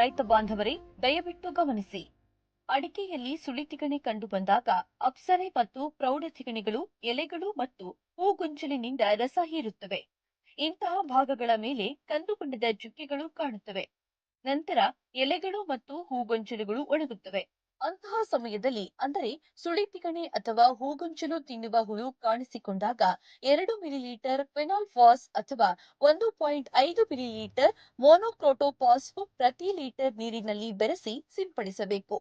ರೈತ ಬಾಂಧವರೇ ದಯವಿಟ್ಟು ಗಮನಿಸಿ. ಅಡಿಕೆಯಲ್ಲಿ ಸುಳಿತಿಗಣೆ ಕಂಡುಬಂದಾಗ ಅಪ್ಸರೆ ಮತ್ತು ಪ್ರೌಢತಿಗಣೆಗಳು ಎಲೆಗಳು ಮತ್ತು ಹೂಗೊಂಚಲಿನಿಂದ ರಸ ಹೀರುತ್ತವೆ. ಇಂತಹ ಭಾಗಗಳ ಮೇಲೆ ಕಂದುಬಣ್ಣದ ಚುಕ್ಕೆಗಳು ಕಾಣುತ್ತವೆ. ನಂತರ ಎಲೆಗಳು ಮತ್ತು ಹೂಗೊಂಚಲುಗಳು ಒಣಗುತ್ತವೆ. ಅಂತಹ ಸಮಯದಲ್ಲಿ ಅಂದರೆ ಸುಳಿತಿಗಣೆ ಅಥವಾ ಹೂಗೊಂಚಲು ತಿನ್ನುವ ಹುಳು ಕಾಣಿಸಿಕೊಂಡಾಗ 2 ಮಿಲಿಲೀಟರ್ ಫೆನಾಲ್ಫಾಸ್ ಅಥವಾ 1.5 ಮಿಲಿಲೀಟರ್ ಮೋನೋಕ್ರೋಟೋಪಾಸ್ ಪ್ರತಿ ಲೀಟರ್ ನೀರಿನಲ್ಲಿ ಬೆರೆಸಿ ಸಿಂಪಡಿಸಬೇಕು.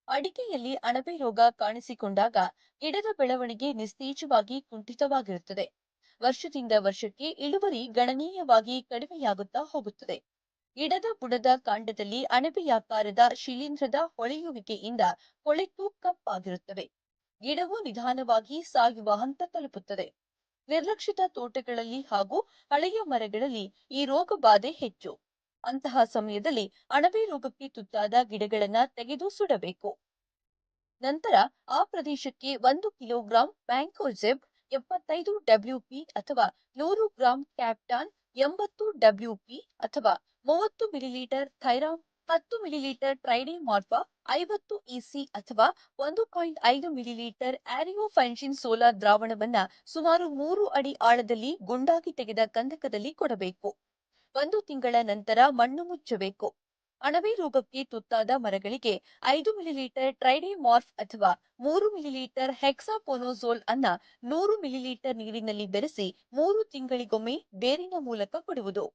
ಅಡಿಕೆಯಲ್ಲಿ ಅಣಬೆ ರೋಗ ಕಾಣಿಸಿಕೊಂಡಾಗ ಗಿಡದ ಬೆಳವಣಿಗೆ ನಿಸ್ತೇಜವಾಗಿ ಕುಂಠಿತವಾಗಿರುತ್ತದೆ. ವರ್ಷದಿಂದ ವರ್ಷಕ್ಕೆ ಇಳುವರಿ ಗಣನೀಯವಾಗಿ ಕಡಿಮೆಯಾಗುತ್ತಾ ಹೋಗುತ್ತದೆ. ಗಿಡದ ಬುಡದ ಕಾಂಡದಲ್ಲಿ ಅಣಬೆಯಾಕಾರದ ಶಿಲೀಂಧ್ರದ ಹೊಳೆಯುವಿಕೆಯಿಂದ ಕೊಳೆತು ಕಪ್ಪಾಗಿರುತ್ತವೆ. ಗಿಡವು ನಿಧಾನವಾಗಿ ಸಾಯುವ ಹಂತ ತಲುಪುತ್ತದೆ. ನಿರ್ಲಕ್ಷಿತ ತೋಟಗಳಲ್ಲಿ ಹಾಗೂ ಹಳೆಯ ಮರಗಳಲ್ಲಿ ಈ ರೋಗ ಬಾಧೆ ಹೆಚ್ಚು. ಅಂತಹ ಸಮಯದಲ್ಲಿ ಅಣಬೆ ರೋಗಕ್ಕೆ ತುತ್ತಾದ ಗಿಡಗಳನ್ನ ತೆಗೆದು ಸುಡಬೇಕು. ನಂತರ ಆ ಪ್ರದೇಶಕ್ಕೆ 1 ಕಿಲೋಗ್ರಾಂ ಮ್ಯಾಂಕೋಜೆಬ್ 75 WP ಅಥವಾ 100 ಗ್ರಾಂ ಕ್ಯಾಪ್ಟಾನ್ 80 WP ಅಥವಾ 30 ಮಿಲಿಲೀಟರ್ ಥೈರಾಮ್ 10 ಮಿಲಿಲೀಟರ್ ಟ್ರೈಡಿಮಾರ್ಫಾ 50 EC ಅಥವಾ 1.5 ಮಿಲಿಲೀಟರ್ ಆರಿಯೋಫೈನ್ಷಿನ್ ಸೋಲಾ ದ್ರಾವಣವನ್ನ ಸುಮಾರು 3 ಅಡಿ ಆಳದಲ್ಲಿ ಗುಂಡಾಗಿ ತೆಗೆದ ಕಂದಕದಲ್ಲಿ ಕೊಡಬೇಕು. 1 ತಿಂಗಳ ನಂತರ ಮಣ್ಣು ಮುಚ್ಚಬೇಕು. ಅಣಬೆ ರೋಗಕ್ಕೆ ತುತ್ತಾದ ಮರಗಳಿಗೆ 5 ಮಿಲಿಲೀಟರ್ ಟ್ರೈಡಿಮಾರ್ಫ್ ಅಥವಾ 3 ಮಿಲಿಲೀಟರ್ ಹೆಕ್ಸಾಪೋನೋಜೋಲ್ ಅನ್ನ 100 ಮಿಲಿಲೀಟರ್ ನೀರಿನಲ್ಲಿ ಬೆರೆಸಿ 3 ತಿಂಗಳಿಗೊಮ್ಮೆ ಬೇರಿನ ಮೂಲಕ ಕೊಡುವುದು.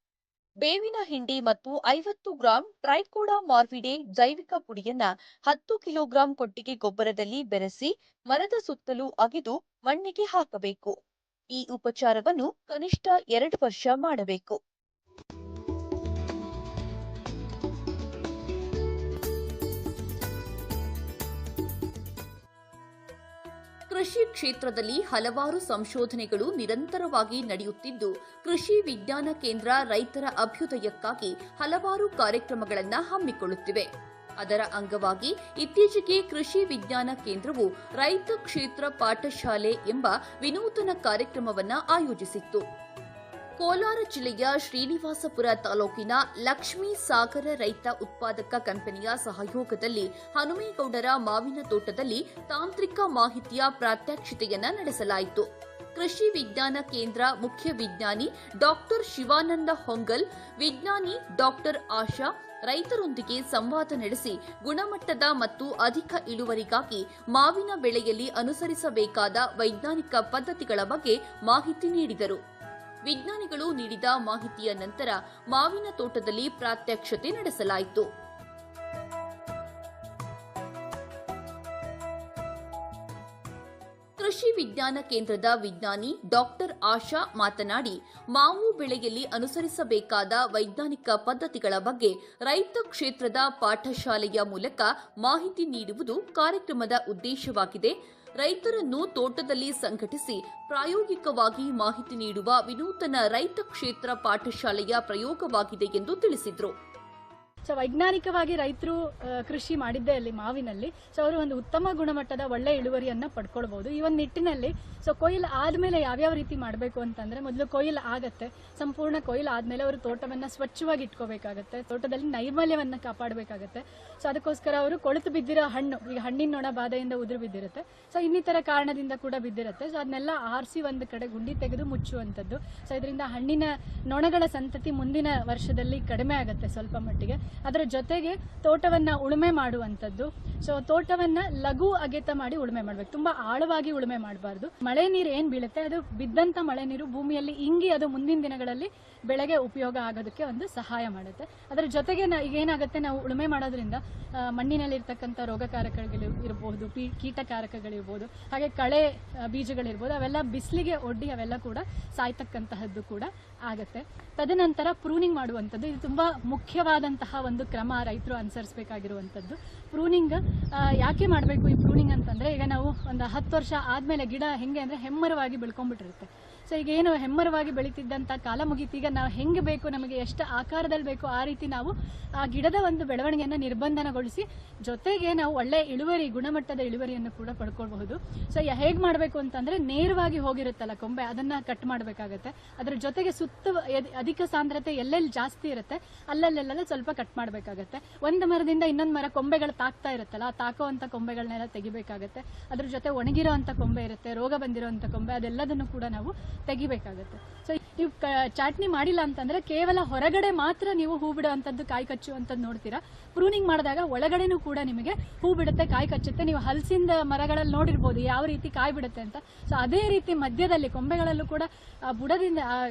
ಬೇವಿನ ಹಿಂಡಿ ಮತ್ತು 50 ಗ್ರಾಂ ಟ್ರೈಕೋಡಾ ಮಾರ್ವಿಡೆ ಜೈವಿಕ ಪುಡಿಯನ್ನ 10 ಕಿಲೋಗ್ರಾಂ ಕೊಟ್ಟಿಗೆ ಗೊಬ್ಬರದಲ್ಲಿ ಬೆರೆಸಿ ಮರದ ಸುತ್ತಲೂ ಅಗೆದು ಮಣ್ಣಿಗೆ ಹಾಕಬೇಕು. ಈ ಉಪಚಾರವನ್ನು ಕನಿಷ್ಠ 2 ವರ್ಷ ಮಾಡಬೇಕು. ಕೃಷಿ ಕ್ಷೇತ್ರದಲ್ಲಿ ಹಲವಾರು ಸಂಶೋಧನೆಗಳು ನಿರಂತರವಾಗಿ ನಡೆಯುತ್ತಿದ್ದು, ಕೃಷಿ ವಿಜ್ಞಾನ ಕೇಂದ್ರ ರೈತರ ಅಭ್ಯುದಯಕ್ಕಾಗಿ ಹಲವಾರು ಕಾರ್ಯಕ್ರಮಗಳನ್ನು ಹಮ್ಮಿಕೊಳ್ಳುತ್ತಿವೆ. ಅದರ ಅಂಗವಾಗಿ ಇತ್ತೀಚೆಗೆ ಕೃಷಿ ವಿಜ್ಞಾನ ಕೇಂದ್ರವು ರೈತ ಕ್ಷೇತ್ರ ಪಾಠಶಾಲೆ ಎಂಬ ವಿನೂತನ ಕಾರ್ಯಕ್ರಮವನ್ನು ಆಯೋಜಿಸಿತ್ತು. ಕೋಲಾರ ಜಿಲ್ಲೆಯ ಶ್ರೀನಿವಾಸಪುರ ತಾಲೂಕಿನ ಲಕ್ಷ್ಮೀ ಸಾಗರ ರೈತ ಉತ್ಪಾದಕ ಕಂಪನಿಯ ಸಹಯೋಗದಲ್ಲಿ ಹನುಮೇಗೌಡರ ಮಾವಿನ ತೋಟದಲ್ಲಿ ತಾಂತ್ರಿಕ ಮಾಹಿತಿಯ ಪ್ರಾತ್ಯಕ್ಷಿತೆಯನ್ನು ನಡೆಸಲಾಯಿತು. ಕೃಷಿ ವಿಜ್ಞಾನ ಕೇಂದ್ರ ಮುಖ್ಯ ವಿಜ್ಞಾನಿ ಡಾಕ್ಟರ್ ಶಿವಾನಂದ ಹೊಂಗಲ್, ವಿಜ್ಞಾನಿ ಡಾಕ್ಟರ್ ಆಶಾ ರೈತರೊಂದಿಗೆ ಸಂವಾದ ನಡೆಸಿ ಗುಣಮಟ್ಟದ ಮತ್ತು ಅಧಿಕ ಇಳುವರಿಗಾಗಿ ಮಾವಿನ ಬೆಳೆಯಲ್ಲಿ ಅನುಸರಿಸಬೇಕಾದ ವೈಜ್ಞಾನಿಕ ಪದ್ಧತಿಗಳ ಬಗ್ಗೆ ಮಾಹಿತಿ ನೀಡಿದರು. ವಿಜ್ಞಾನಿಗಳು ನೀಡಿದ ಮಾಹಿತಿಯ ನಂತರ ಮಾವಿನ ತೋಟದಲ್ಲಿ ಪ್ರಾತ್ಯಕ್ಷತೆ ನಡೆಸಲಾಯಿತು. ಕೃಷಿ ವಿಜ್ಞಾನ ಕೇಂದ್ರದ ವಿಜ್ಞಾನಿ ಡಾಕ್ಟರ್ ಆಶಾ ಮಾತನಾಡಿ, ಮಾವು ಬೆಳೆಯಲ್ಲಿ ಅನುಸರಿಸಬೇಕಾದ ವೈಜ್ಞಾನಿಕ ಪದ್ಧತಿಗಳ ಬಗ್ಗೆ ರೈತ ಕ್ಷೇತ್ರದ ಪಾಠಶಾಲೆಯ ಮೂಲಕ ಮಾಹಿತಿ ನೀಡುವುದು ಕಾರ್ಯಕ್ರಮದ ಉದ್ದೇಶವಾಗಿದೆ. ರೈತರನ್ನು ತೋಟದಲ್ಲಿ ಸಂಘಟಿಸಿ ಪ್ರಾಯೋಗಿಕವಾಗಿ ಮಾಹಿತಿ ನೀಡುವ ವಿನೂತನ ರೈತ ಕ್ಷೇತ್ರ ಪಾಠಶಾಲೆಯ ಪ್ರಯೋಗವಾಗಿದೆ ಎಂದು ತಿಳಿಸಿದರು. ಸೊ ವೈಜ್ಞಾನಿಕವಾಗಿ ರೈತರು ಕೃಷಿ ಮಾಡಿದ್ದೇ ಅಲ್ಲಿ ಮಾವಿನಲ್ಲಿ ಅವರು ಒಂದು ಉತ್ತಮ ಗುಣಮಟ್ಟದ ಒಳ್ಳೆ ಇಳುವರಿಯನ್ನ ಪಡ್ಕೊಳ್ಬಹುದು. ಈ ಒಂದು ನಿಟ್ಟಿನಲ್ಲಿ ಕೊಯ್ಲು ಆದ್ಮೇಲೆ ಯಾವ್ಯಾವ ರೀತಿ ಮಾಡಬೇಕು ಅಂತಂದ್ರೆ, ಮೊದಲು ಕೊಯ್ಲು ಆಗತ್ತೆ, ಸಂಪೂರ್ಣ ಕೊಯ್ಲು ಆದ್ಮೇಲೆ ಅವರು ತೋಟವನ್ನ ಸ್ವಚ್ಛವಾಗಿ ಇಟ್ಕೋಬೇಕಾಗತ್ತೆ, ತೋಟದಲ್ಲಿ ನೈರ್ಮಲ್ಯವನ್ನ ಕಾಪಾಡಬೇಕಾಗತ್ತೆ. ಅದಕ್ಕೋಸ್ಕರ ಅವರು ಕೊಳೆತು ಬಿದ್ದಿರೋ ಹಣ್ಣು, ಈಗ ಹಣ್ಣಿನ ನೊಣ ಬಾಧೆಯಿಂದ ಉದುರು ಬಿದ್ದಿರುತ್ತೆ, ಇನ್ನಿತರ ಕಾರಣದಿಂದ ಕೂಡ ಬಿದ್ದಿರುತ್ತೆ. ಅದನ್ನೆಲ್ಲ ಆರಿಸಿ ಒಂದು ಕಡೆ ಗುಂಡಿ ತೆಗೆದು ಮುಚ್ಚುವಂಥದ್ದು. ಇದರಿಂದ ಹಣ್ಣಿನ ನೊಣಗಳ ಸಂತತಿ ಮುಂದಿನ ವರ್ಷದಲ್ಲಿ ಕಡಿಮೆ ಆಗುತ್ತೆ ಸ್ವಲ್ಪ ಮಟ್ಟಿಗೆ. ಅದರ ಜೊತೆಗೆ ತೋಟವನ್ನ ಉಳುಮೆ ಮಾಡುವಂಥದ್ದು. ತೋಟವನ್ನ ಲಘು ಅಗೆತ ಮಾಡಿ ಉಳುಮೆ ಮಾಡ್ಬೇಕು, ತುಂಬಾ ಆಳವಾಗಿ ಉಳುಮೆ ಮಾಡಬಾರ್ದು. ಮಳೆ ನೀರು ಏನ್ ಬೀಳುತ್ತೆ ಅದು ಬಿದ್ದಂತ ಮಳೆ ನೀರು ಭೂಮಿಯಲ್ಲಿ ಇಂಗಿ ಅದು ಮುಂದಿನ ದಿನಗಳಲ್ಲಿ ಬೆಳೆಗೆ ಉಪಯೋಗ ಆಗೋದಕ್ಕೆ ಒಂದು ಸಹಾಯ ಮಾಡುತ್ತೆ. ಅದರ ಜೊತೆಗೆ ಈಗ ಏನಾಗುತ್ತೆ, ನಾವು ಉಳುಮೆ ಮಾಡೋದ್ರಿಂದ ಮಣ್ಣಿನಲ್ಲಿ ಇರ್ತಕ್ಕಂಥ ರೋಗಕಾರಕಗಳು ಇರಬಹುದು, ಕೀಟಕಾರಕಗಳಿರ್ಬೋದು, ಹಾಗೆ ಕಳೆ ಬೀಜಗಳಿರ್ಬೋದು, ಅವೆಲ್ಲ ಬಿಸಿಲಿಗೆ ಒಡ್ಡಿ ಅವೆಲ್ಲ ಕೂಡ ಸಾಯ್ತಕ್ಕಂತಹದ್ದು ಕೂಡ ಆಗತ್ತೆ. ತದನಂತರ ಪ್ರೂನಿಂಗ್ ಮಾಡುವಂಥದ್ದು, ಇದು ತುಂಬಾ ಮುಖ್ಯವಾದಂತಹ ಒಂದು ಕ್ರಮ ರೈತರು ಅನುಸರಿಸಬೇಕಾಗಿರುವಂಥದ್ದು. ಪ್ರೂನಿಂಗ್ ಯಾಕೆ ಮಾಡಬೇಕು ಈ ಪ್ರೂನಿಂಗ್ ಅಂತಂದ್ರೆ, ಈಗ ನಾವು ಒಂದು 10 ವರ್ಷ ಆದ್ಮೇಲೆ ಗಿಡ ಹೆಂಗೆ ಅಂದ್ರೆ ಹೆಮ್ಮರವಾಗಿ ಬೆಳ್ಕೊಂಡ್ಬಿಟ್ಟಿರುತ್ತೆ. ಸೊ ಈಗ ಏನು ಹೆಮ್ಮರವಾಗಿ ಬೆಳೀತಿದ್ದಂಥ ಕಾಲ ಮುಗೀತು. ಈಗ ನಾವು ಹೆಂಗೆ ಬೇಕು, ನಮಗೆ ಎಷ್ಟು ಆಕಾರದಲ್ಲಿ ಬೇಕು ಆ ರೀತಿ ನಾವು ಆ ಗಿಡದ ಒಂದು ಬೆಳವಣಿಗೆಯನ್ನು ನಿರ್ಬಂಧನಗೊಳಿಸಿ ಜೊತೆಗೆ ನಾವು ಒಳ್ಳೆ ಇಳುವರಿ, ಗುಣಮಟ್ಟದ ಇಳುವರಿಯನ್ನು ಕೂಡ ಪಡ್ಕೊಳ್ಬಹುದು. ಸೊ ಹೇಗೆ ಮಾಡಬೇಕು ಅಂತಂದ್ರೆ, ನೇರವಾಗಿ ಹೋಗಿರುತ್ತಲ್ಲ ಕೊಂಬೆ, ಅದನ್ನ ಕಟ್ ಮಾಡಬೇಕಾಗತ್ತೆ. ಅದ್ರ ಜೊತೆಗೆ ಸುತ್ತ ಅಧಿಕ ಸಾಂದ್ರತೆ ಎಲ್ಲೆಲ್ಲಿ ಜಾಸ್ತಿ ಇರುತ್ತೆ ಅಲ್ಲಲ್ಲೆಲ್ಲ ಸ್ವಲ್ಪ ಕಟ್ ಮಾಡಬೇಕಾಗತ್ತೆ. ಒಂದು ಮರದಿಂದ ಇನ್ನೊಂದು ಮರ ಕೊಂಬೆಗಳು ತಾಕ್ತಾ ಇರುತ್ತಲ್ಲ, ಆ ತಾಕುವಂತ ಕೊಂಬೆಗಳನ್ನೆಲ್ಲ ತೆಗಿಬೇಕಾಗತ್ತೆ. ಅದ್ರ ಜೊತೆ ಒಣಗಿರೋ ಅಂತ ಕೊಂಬೆ ಇರುತ್ತೆ, ರೋಗ ಬಂದಿರೋಂಥ ಕೊಂಬೆ, ಅದೆಲ್ಲದನ್ನು ಕೂಡ ನಾವು ತೆಗಿಬೇಕಾಗತ್ತೆ. ಸೊ ನೀವು ಚಾಟ್ನಿ ಮಾಡಿಲ್ಲ ಅಂತಂದ್ರೆ ಕೇವಲ ಹೊರಗಡೆ ಮಾತ್ರ ನೀವು ಹೂ ಬಿಡುವಂಥದ್ದು, ಕಾಯಿ ಕಚ್ಚುವಂಥದ್ದು ನೋಡ್ತೀರಾ. ಪ್ರೂನಿಂಗ್ ಮಾಡಿದಾಗ ಒಳಗಡೆನೂ ಕೂಡ ನಿಮಗೆ ಹೂ ಬಿಡುತ್ತೆ, ಕಾಯಿ ಕಚ್ಚುತ್ತೆ. ನೀವು ಹಲಸಿಂದ ಮರಗಳಲ್ಲಿ ನೋಡಿರ್ಬೋದು ಯಾವ ರೀತಿ ಕಾಯಿ ಬಿಡುತ್ತೆ ಅಂತ. ಸೊ ಅದೇ ರೀತಿ ಮಧ್ಯದಲ್ಲಿ ಕೊಂಬೆಗಳಲ್ಲೂ ಕೂಡ ಬುಡದಿಂದ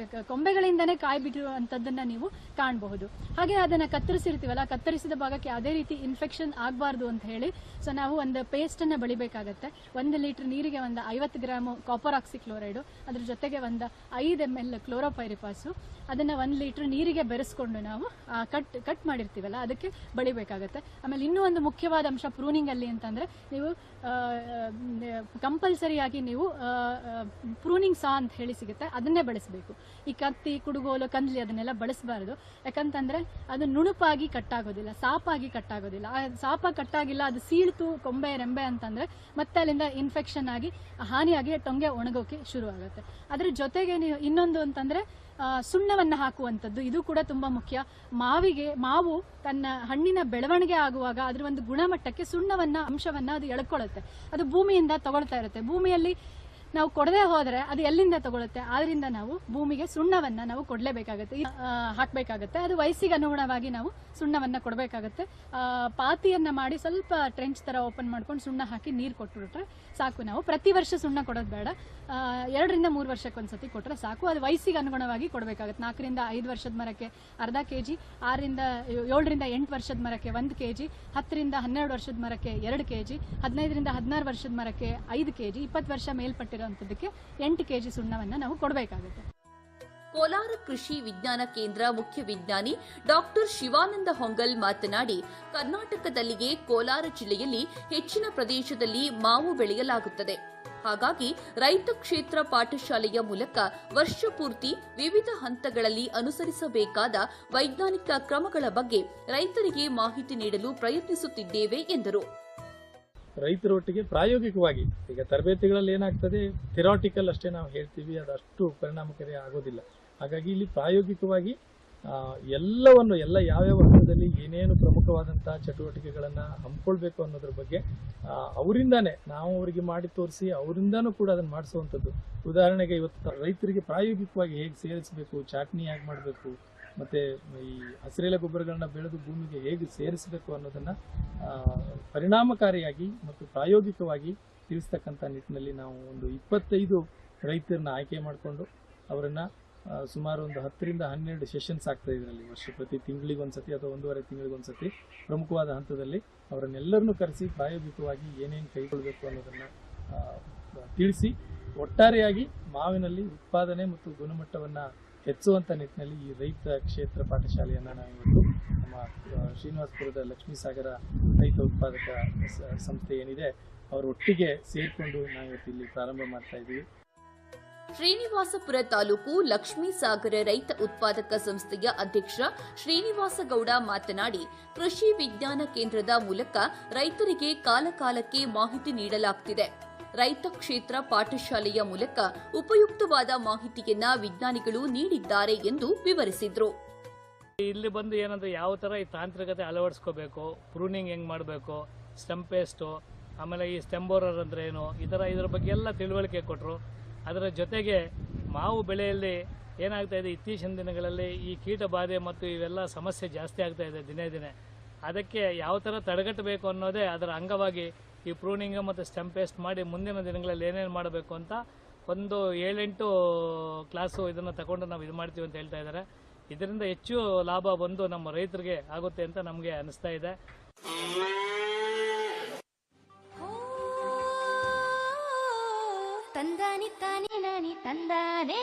ಕೊಂಬೆಗಳಿಂದನೇ ಕಾಯಿ ಬಿಟ್ಟಿರುವಂಥದ್ದನ್ನ ನೀವು ಕಾಣಬಹುದು. ಹಾಗೆ ಅದನ್ನ ಕತ್ತರಿಸಿರ್ತೀವಲ್ಲ, ಕತ್ತರಿಸಿದ ಭಾಗಕ್ಕೆ ಯಾವುದೇ ರೀತಿ ಇನ್ಫೆಕ್ಷನ್ ಆಗಬಾರ್ದು ಅಂತ ಹೇಳಿ ಸೊ ನಾವು ಒಂದು ಪೇಸ್ಟ್ ಅನ್ನ ಬಳಿಬೇಕಾಗತ್ತೆ. 1 ಲೀಟರ್ ನೀರಿಗೆ ಒಂದು 50 ಗ್ರಾಮ್ ಕಾಪರ್ ಆಕ್ಸಿಕ್ಲೋರೈಡ್, ಅದ್ರ ಜೊತೆಗೆ ಒಂದು 5 ml ಕ್ಲೋರೋಪೈರಿಫಾಸು, ಅದನ್ನ 1 ಲೀಟರ್ ನೀರಿಗೆ ಬೆರೆಸ್ಕೊಂಡು ನಾವು ಕಟ್ ಮಾಡಿರ್ತೀವಲ್ಲ ಅದಕ್ಕೆ ಬಳಿಬೇಕಾಗತ್ತೆ. ಆಮೇಲೆ ಇನ್ನೂ ಒಂದು ಮುಖ್ಯವಾದ ಅಂಶ ಪ್ರೂನಿಂಗ್ ಅಲ್ಲಿ ಅಂತಂದ್ರೆ, ನೀವು ಕಂಪಲ್ಸರಿಯಾಗಿ ನೀವು ಪ್ರೂನಿಂಗ್ ಸಾ ಅಂತ ಹೇಳಿ ಸಿಗುತ್ತೆ, ಅದನ್ನೇ ಬಳಸಬೇಕು. ಈ ಕತ್ತಿ, ಕುಡುಗೋಲು, ಕಂದ್ಲಿ ಅದನ್ನೆಲ್ಲ ಬಳಸಬಾರದು. ಯಾಕಂತಂದ್ರೆ ಅದು ನುಣುಪಾಗಿ ಕಟ್ಟಾಗೋದಿಲ್ಲ, ಸಾಪಾಗಿ ಕಟ್ಟಾಗೋದಿಲ್ಲ. ಆ ಸಾಪ ಕಟ್ಟಾಗಿಲ್ಲ, ಅದು ಸೀಳ್ತು ಕೊಂಬೆ ರೆಂಬೆ ಅಂತಂದ್ರೆ ಮತ್ತೆ ಅಲ್ಲಿಂದ ಇನ್ಫೆಕ್ಷನ್ ಆಗಿ ಹಾನಿಯಾಗಿ ಟೊಂಗೆ ಒಣಗೋಕೆ ಶುರು ಆಗುತ್ತೆ. ಅದ್ರ ಜೊತೆಗೆ ನೀವು ಇನ್ನೊಂದು ಅಂತಂದ್ರೆ ಸುಣ್ಣವನ್ನ ಹಾಕುವಂಥದ್ದು, ಇದು ಕೂಡ ತುಂಬಾ ಮುಖ್ಯ. ಮಾವು ತನ್ನ ಹಣ್ಣಿನ ಬೆಳವಣಿಗೆ ಆಗುವಾಗ ಅದ್ರ ಒಂದು ಗುಣಮಟ್ಟಕ್ಕೆ ಸುಣ್ಣವನ್ನ ಅಂಶವನ್ನ ಅದು ಎಳ್ಕೊಳ್ಳುತ್ತೆ. ಅದು ಭೂಮಿಯಿಂದ ತಗೊಳ್ತಾ ಇರುತ್ತೆ. ಭೂಮಿಯಲ್ಲಿ ನಾವು ಕೊಡದೆ ಹೋದ್ರೆ ಅದು ಎಲ್ಲಿಂದ ತಗೊಳುತ್ತೆ? ಆದ್ರಿಂದ ನಾವು ಭೂಮಿಗೆ ಸುಣ್ಣವನ್ನ ನಾವು ಕೊಡ್ಲೇಬೇಕಾಗತ್ತೆ, ಹಾಕ್ಬೇಕಾಗತ್ತೆ. ಅದು ವಯಸ್ಸಿಗೆ ಅನುಗುಣವಾಗಿ ನಾವು ಸುಣ್ಣವನ್ನ ಕೊಡಬೇಕಾಗತ್ತೆ. ಪಾತಿಯನ್ನ ಮಾಡಿ ಸ್ವಲ್ಪ ಟ್ರೆಂಚ್ ತರ ಓಪನ್ ಮಾಡ್ಕೊಂಡು ಸುಣ್ಣ ಹಾಕಿ ನೀರು ಕೊಟ್ಬಿಟ್ರೆ ಸಾಕು. ನಾವು ಪ್ರತಿ ವರ್ಷ ಸುಣ್ಣ ಕೊಡೋದು ಬೇಡ, 2 ರಿಂದ 3 ವರ್ಷಕ್ಕೊಂದ್ಸತಿ ಕೊಟ್ರೆ ಸಾಕು. ಅದು ವಯಸ್ಸಿಗೆ ಅನುಗುಣವಾಗಿ ಕೊಡಬೇಕಾಗತ್ತೆ. 4 ರಿಂದ 5 ವರ್ಷದ ಮರಕ್ಕೆ ಅರ್ಧ ಕೆಜಿ, 7 ರಿಂದ 8 ವರ್ಷದ ಮರಕ್ಕೆ 1 ಕೆಜಿ, 10 ರಿಂದ 12 ವರ್ಷದ ಮರಕ್ಕೆ 2 ಕೆಜಿ, 15 ರಿಂದ 16 ವರ್ಷದ ಮರಕ್ಕೆ 5 ಕೆಜಿ, 20 ವರ್ಷ ಮೇಲ್ಪಟ್ಟಿರುವಂತದ್ದಕ್ಕೆ 8 ಕೆಜಿ ಸುಣ್ಣವನ್ನ ನಾವು ಕೊಡಬೇಕಾಗುತ್ತೆ. ಕೋಲಾರ ಕೃಷಿ ವಿಜ್ಞಾನ ಕೇಂದ್ರ ಮುಖ್ಯ ವಿಜ್ಞಾನಿ ಡಾಕ್ಟರ್ ಶಿವಾನಂದ ಹೊಂಗಲ್ ಮಾತನಾಡಿ, ಕರ್ನಾಟಕದಲ್ಲಿಯೇ ಕೋಲಾರ ಜಿಲ್ಲೆಯಲ್ಲಿ ಹೆಚ್ಚಿನ ಪ್ರದೇಶದಲ್ಲಿ ಮಾವು ಬೆಳೆಯಲಾಗುತ್ತದೆ. ಹಾಗಾಗಿ ರೈತ ಕ್ಷೇತ್ರ ಪಾಠಶಾಲೆಯ ಮೂಲಕ ವರ್ಷ ಪೂರ್ತಿ ವಿವಿಧ ಹಂತಗಳಲ್ಲಿ ಅನುಸರಿಸಬೇಕಾದ ವೈಜ್ಞಾನಿಕ ಕ್ರಮಗಳ ಬಗ್ಗೆ ರೈತರಿಗೆ ಮಾಹಿತಿ ನೀಡಲು ಪ್ರಯತ್ನಿಸುತ್ತಿದ್ದೇವೆ ಎಂದರು. ರೈತರೊಟ್ಟಿಗೆ ಪ್ರಾಯೋಗಿಕವಾಗಿ, ಈಗ ತರಬೇತಿಗಳಲ್ಲಿ ಏನಾಗ್ತದೆ, ಥಿರಾಟಿಕಲ್ ಅಷ್ಟೇ ನಾವು ಹೇಳ್ತೀವಿ, ಅದಷ್ಟು ಪರಿಣಾಮಕಾರಿ ಆಗೋದಿಲ್ಲ. ಹಾಗಾಗಿ ಇಲ್ಲಿ ಪ್ರಾಯೋಗಿಕವಾಗಿ ಎಲ್ಲ ಯಾವ್ಯಾವ ಹಂತದಲ್ಲಿ ಏನೇನು ಪ್ರಮುಖವಾದಂತಹ ಚಟುವಟಿಕೆಗಳನ್ನ ಹಮ್ಮಿಕೊಳ್ಬೇಕು ಅನ್ನೋದ್ರ ಬಗ್ಗೆ ಅವರಿಂದಾನೇ ನಾವು ಅವರಿಗೆ ಮಾಡಿ ತೋರಿಸಿ ಅವರಿಂದಾನೂ ಕೂಡ ಅದನ್ನ ಮಾಡಿಸುವಂಥದ್ದು. ಉದಾಹರಣೆಗೆ ಇವತ್ತು ರೈತರಿಗೆ ಪ್ರಾಯೋಗಿಕವಾಗಿ ಹೇಗೆ ಸೇರಿಸಬೇಕು, ಚಾಟ್ನಿ ಹೇಗೆ ಮಾಡಬೇಕು, ಮತ್ತೆ ಈ ಹಸಿರೆಲೆ ಗೊಬ್ಬರಗಳನ್ನ ಬೆಳೆದು ಭೂಮಿಗೆ ಹೇಗೆ ಸೇರಿಸಬೇಕು ಅನ್ನೋದನ್ನ ಪರಿಣಾಮಕಾರಿಯಾಗಿ ಮತ್ತು ಪ್ರಾಯೋಗಿಕವಾಗಿ ತಿಳಿಸ್ತಕ್ಕಂಥ ನಿಟ್ಟಿನಲ್ಲಿ ನಾವು ಒಂದು 25 ರೈತರನ್ನ ಆಯ್ಕೆ ಮಾಡಿಕೊಂಡು ಅವರನ್ನ ಸುಮಾರು ಒಂದು 10 ರಿಂದ 12 ಸೆಷನ್ಸ್ ಆಗ್ತದೆ ಇದರಲ್ಲಿ. ಪ್ರತಿ ತಿಂಗಳಿಗೊಂದ್ಸತಿ ಅಥವಾ 1.5 ತಿಂಗಳಿಗೊಂದ್ಸತಿ ಪ್ರಮುಖವಾದ ಹಂತದಲ್ಲಿ ಅವರನ್ನೆಲ್ಲರನ್ನೂ ಕರೆಸಿ ಪ್ರಾಯೋಗಿಕವಾಗಿ ಏನೇನು ಕೈಗೊಳ್ಳಬೇಕು ಅನ್ನೋದನ್ನ ತಿಳಿಸಿ ಒಟ್ಟಾರೆಯಾಗಿ ಮಾವಿನಲ್ಲಿ ಉತ್ಪಾದನೆ ಮತ್ತು ಗುಣಮಟ್ಟವನ್ನ ಹೆಚ್ಚುವಂತ ನಿಟ್ಟಿನಲ್ಲಿ ಈ ರೈತ ಕ್ಷೇತ್ರ ಪಾಠಶಾಲೆಯನ್ನ ನಾವಿವತ್ತು ನಮ್ಮ ಶ್ರೀನಿವಾಸಪುರದ ಲಕ್ಷ್ಮೀಸಾಗರ ರೈತ ಉತ್ಪಾದಕ ಸಂಸ್ಥೆ ಏನಿದೆ ಅವರ ಒಟ್ಟಿಗೆ ಸೇರಿಕೊಂಡು ನಾವಿವತ್ತು ಇಲ್ಲಿ ಪ್ರಾರಂಭ ಮಾಡ್ತಾ ಇದ್ದೀವಿ. ಶ್ರೀನಿವಾಸಪುರ ತಾಲೂಕು ಲಕ್ಷ್ಮೀಸಾಗರ ರೈತ ಉತ್ಪಾದಕ ಸಂಸ್ಥೆಯ ಅಧ್ಯಕ್ಷ ಶ್ರೀನಿವಾಸಗೌಡ ಮಾತನಾಡಿ, ಕೃಷಿ ವಿಜ್ಞಾನ ಕೇಂದ್ರದ ಮೂಲಕ ರೈತರಿಗೆ ಕಾಲಕಾಲಕ್ಕೆ ಮಾಹಿತಿ ನೀಡಲಾಗುತ್ತಿದೆ. ರೈತ ಕ್ಷೇತ್ರ ಪಾಠಶಾಲೆಯ ಮೂಲಕ ಉಪಯುಕ್ತವಾದ ಮಾಹಿತಿಯನ್ನ ವಿಜ್ಞಾನಿಗಳು ನೀಡಿದ್ದಾರೆ ಎಂದು ವಿವರಿಸಿದರು. ಇಲ್ಲಿ ಬಂದು ಏನಂದ್ರೆ ಯಾವ ತರ ಈ ತಾಂತ್ರಿಕತೆ ಅಳವಡಿಸ್ಕೋಬೇಕು, ಪ್ರೂನಿಂಗ್ ಹೆಂಗ್ ಮಾಡಬೇಕು, ಸ್ಟೆಮ್ ಪೇಸ್ಟು, ಆಮೇಲೆ ಈ ಸ್ಟೆಂಬೋರರ್ ಅಂದ್ರೆ ಏನು, ಇದರ ಬಗ್ಗೆ ಎಲ್ಲ ತಿಳುವಳಿಕೆ ಕೊಟ್ಟರು. ಅದರ ಜೊತೆಗೆ ಮಾವು ಬೆಳೆಯಲ್ಲಿ ಏನಾಗ್ತಾ ಇದೆ, ಇತ್ತೀಚಿನ ದಿನಗಳಲ್ಲಿ ಈ ಕೀಟ ಬಾಧೆ ಮತ್ತು ಇವೆಲ್ಲ ಸಮಸ್ಯೆ ಜಾಸ್ತಿ ಆಗ್ತಾ ಇದೆ ದಿನೇ ದಿನೇ. ಅದಕ್ಕೆ ಯಾವ ಥರ ತಡೆಗಟ್ಟಬೇಕು ಅನ್ನೋದೇ ಅದರ ಅಂಗವಾಗಿ ಈ ಪ್ರೂನಿಂಗ್ ಮತ್ತು ಸ್ಟೆಮ್ ಪೇಸ್ಟ್ ಮಾಡಿ ಮುಂದಿನ ದಿನಗಳಲ್ಲಿ ಏನೇನು ಮಾಡಬೇಕು ಅಂತ ಒಂದು 7-8 ಕ್ಲಾಸು ಇದನ್ನು ತಗೊಂಡು ನಾವು ಇದು ಮಾಡ್ತೀವಿ ಅಂತ ಹೇಳ್ತಾ ಇದ್ದಾರೆ. ಇದರಿಂದ ಹೆಚ್ಚು ಲಾಭ ಬಂದು ನಮ್ಮ ರೈತರಿಗೆ ಆಗುತ್ತೆ ಅಂತ ನಮಗೆ ಅನಿಸ್ತಾ ಇದೆ. ತಂದಾನಿ ತಾನಿ ನಾನಿ ತಂದಾನೆ.